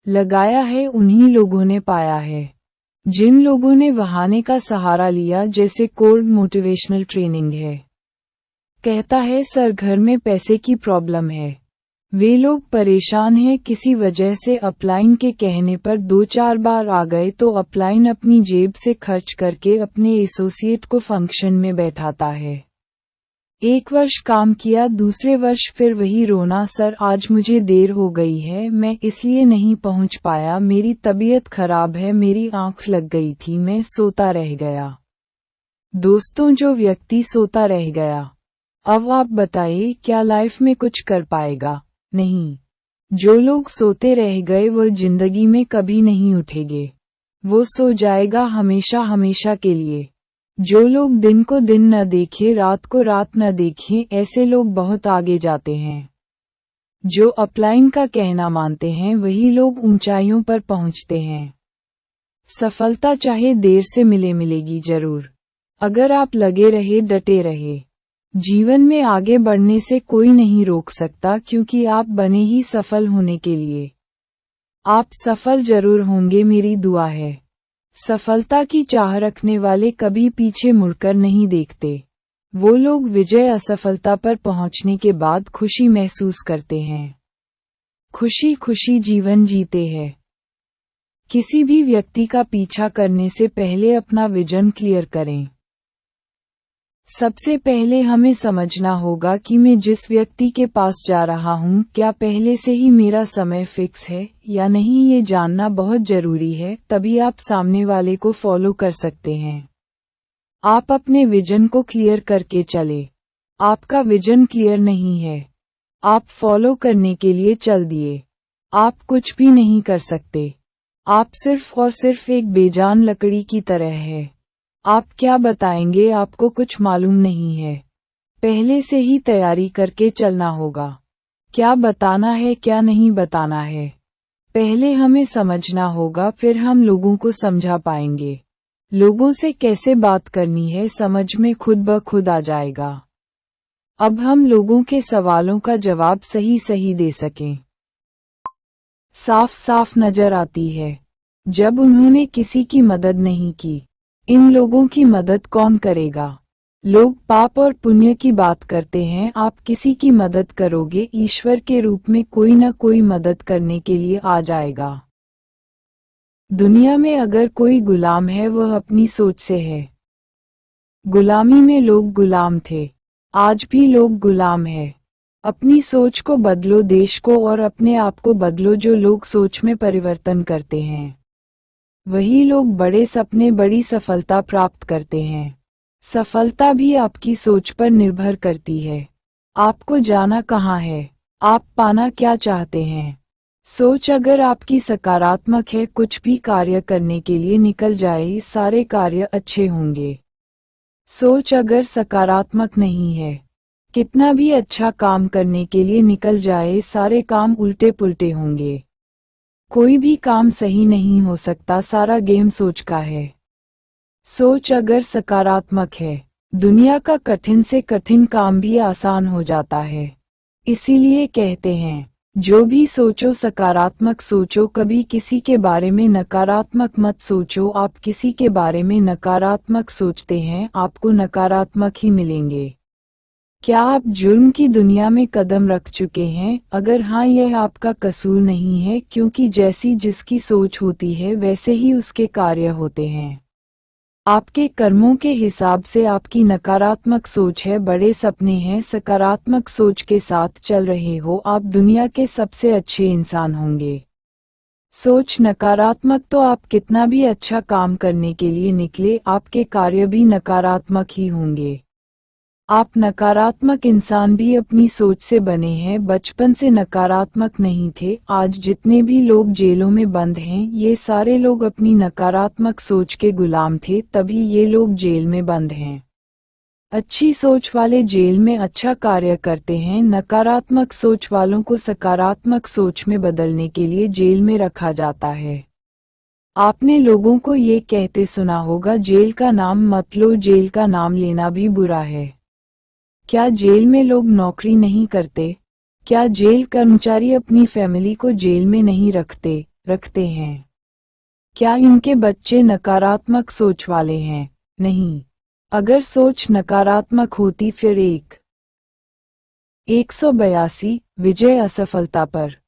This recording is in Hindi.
लगाया है उन्हीं लोगों ने पाया है जिन लोगों ने बहाने का सहारा लिया, जैसे कोल्ड मोटिवेशनल ट्रेनिंग है। कहता है सर घर में पैसे की प्रॉब्लम है। वे लोग परेशान हैं किसी वजह से, अपलाइन के कहने पर 2-4 बार आ गए तो अपलाइन अपनी जेब से खर्च करके अपने एसोसिएट को फंक्शन में बैठाता है। 1 वर्ष काम किया, दूसरे वर्ष फिर वही रोना, सर आज मुझे देर हो गई है, मैं इसलिए नहीं पहुंच पाया, मेरी तबीयत खराब है, मेरी आंख लग गई थी, मैं सोता रह गया। दोस्तों, जो व्यक्ति सोता रह गया, अब आप बताइए क्या लाइफ में कुछ कर पाएगा? नहीं। जो लोग सोते रह गए वो जिंदगी में कभी नहीं उठेंगे, वो सो जाएगा हमेशा हमेशा के लिए। जो लोग दिन को दिन न देखें, रात को रात न देखें, ऐसे लोग बहुत आगे जाते हैं। जो अपलाइन का कहना मानते हैं वही लोग ऊंचाइयों पर पहुंचते हैं। सफलता चाहे देर से मिलेगी जरूर, अगर आप लगे रहे, डटे रहे। जीवन में आगे बढ़ने से कोई नहीं रोक सकता, क्योंकि आप बने ही सफल होने के लिए। आप सफल जरूर होंगे, मेरी दुआ है। सफलता की चाह रखने वाले कभी पीछे मुड़कर नहीं देखते। वो लोग विजय असफलता पर पहुंचने के बाद खुशी महसूस करते हैं। खुशी खुशी जीवन जीते हैं। किसी भी व्यक्ति का पीछा करने से पहले अपना विजन क्लियर करें। सबसे पहले हमें समझना होगा कि मैं जिस व्यक्ति के पास जा रहा हूँ, क्या पहले से ही मेरा समय फिक्स है या नहीं, ये जानना बहुत जरूरी है, तभी आप सामने वाले को फॉलो कर सकते हैं। आप अपने विजन को क्लियर करके चले। आपका विजन क्लियर नहीं है, आप फॉलो करने के लिए चल दिए, आप कुछ भी नहीं कर सकते। आप सिर्फ और सिर्फ एक बेजान लकड़ी की तरह है। आप क्या बताएंगे, आपको कुछ मालूम नहीं है। पहले से ही तैयारी करके चलना होगा। क्या बताना है, क्या नहीं बताना है, पहले हमें समझना होगा, फिर हम लोगों को समझा पाएंगे। लोगों से कैसे बात करनी है समझ में खुद ब खुद आ जाएगा। अब हम लोगों के सवालों का जवाब सही सही दे सकें। साफ साफ नजर आती है, जब उन्होंने किसी की मदद नहीं की, इन लोगों की मदद कौन करेगा? लोग पाप और पुण्य की बात करते हैं, आप किसी की मदद करोगे, ईश्वर के रूप में कोई न कोई मदद करने के लिए आ जाएगा। दुनिया में अगर कोई गुलाम है वह अपनी सोच से है। गुलामी में लोग गुलाम थे, आज भी लोग गुलाम है। अपनी सोच को बदलो, देश को और अपने आप को बदलो। जो लोग सोच में परिवर्तन करते हैं वही लोग बड़े सपने, बड़ी सफलता प्राप्त करते हैं। सफलता भी आपकी सोच पर निर्भर करती है। आपको जाना कहाँ है, आप पाना क्या चाहते हैं। सोच अगर आपकी सकारात्मक है, कुछ भी कार्य करने के लिए निकल जाए, सारे कार्य अच्छे होंगे। सोच अगर सकारात्मक नहीं है, कितना भी अच्छा काम करने के लिए निकल जाए, सारे काम उल्टे पुल्टे होंगे। कोई भी काम सही नहीं हो सकता, सारा गेम सोच का है। सोच अगर सकारात्मक है, दुनिया का कठिन से कठिन काम भी आसान हो जाता है। इसीलिए कहते हैं, जो भी सोचो सकारात्मक सोचो, कभी किसी के बारे में नकारात्मक मत सोचो। आप किसी के बारे में नकारात्मक सोचते हैं, आपको नकारात्मक ही मिलेंगे। क्या आप जुर्म की दुनिया में कदम रख चुके हैं? अगर हाँ, यह आपका कसूर नहीं है, क्योंकि जैसी जिसकी सोच होती है वैसे ही उसके कार्य होते हैं। आपके कर्मों के हिसाब से आपकी नकारात्मक सोच है, बड़े सपने हैं, सकारात्मक सोच के साथ चल रहे हो, आप दुनिया के सबसे अच्छे इंसान होंगे। सोच नकारात्मक तो आप कितना भी अच्छा काम करने के लिए निकले, आपके कार्य भी नकारात्मक ही होंगे। आप नकारात्मक इंसान भी अपनी सोच से बने हैं, बचपन से नकारात्मक नहीं थे। आज जितने भी लोग जेलों में बंद हैं, ये सारे लोग अपनी नकारात्मक सोच के गुलाम थे, तभी ये लोग जेल में बंद हैं। अच्छी सोच वाले जेल में अच्छा कार्य करते हैं, नकारात्मक सोच वालों को सकारात्मक सोच में बदलने के लिए जेल में रखा जाता है। आपने लोगों को ये कहते सुना होगा, जेल का नाम मत लो, जेल का नाम लेना भी बुरा है। क्या जेल में लोग नौकरी नहीं करते? क्या जेल कर्मचारी अपनी फैमिली को जेल में नहीं रखते? रखते हैं। क्या इनके बच्चे नकारात्मक सोच वाले हैं? नहीं। अगर सोच नकारात्मक होती फिर 182 विजय असफलता पर